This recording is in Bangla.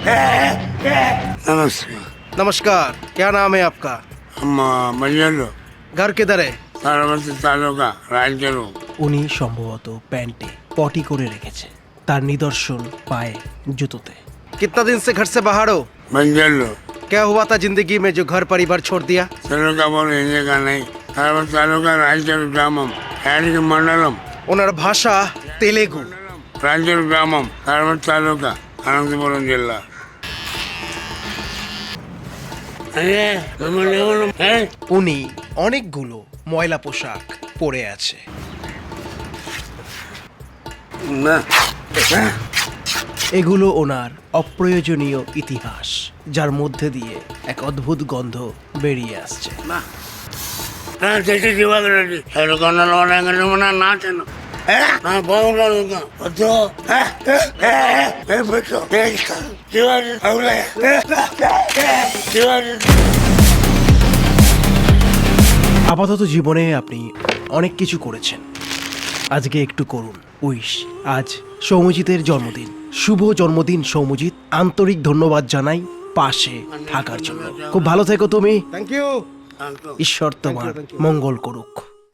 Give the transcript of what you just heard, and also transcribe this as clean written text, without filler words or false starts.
नमस्कार। नमस्कार, क्या नाम है आपका? हम मजलू घर किधर है? तारावती तालुका रायचूरू। উনি সম্ভবত প্যান্টে পটি করে রেখেছে, তার নিদর্শন পায়ে জুতোতে। कितना दिन से घर से बाहर हो? मजलू क्या हुआ था जिंदगी में जो घर परिवार छोड़ दिया? तालुका बोलो हिंदी का नहीं। तारावती तालुका रायचूरू ग्रामम यानी मंडलम। ওনার ভাষা তেলেগু। रायचूरू ग्रामम तारावती तालुका अनंतपुरम जिला। উনি অনেকগুলো ময়লা পোশাক পরে আছে। এগুলো ওনার অপ্রয়োজনীয় ইতিহাস, যার মধ্যে দিয়ে এক অদ্ভুত গন্ধ বেরিয়ে আসছে। আপাতত জীবনে আপনি অনেক কিছু করেছেন, আজকে একটু করুন উইশ। আজ সৌম্যজিতের জন্মদিন। শুভ জন্মদিন সৌম্যজিৎ, আন্তরিক ধন্যবাদ জানাই পাশে থাকার জন্য। খুব ভালো থেকো তুমি। Thank you. ঈশ্বর তোমার মঙ্গল করুক।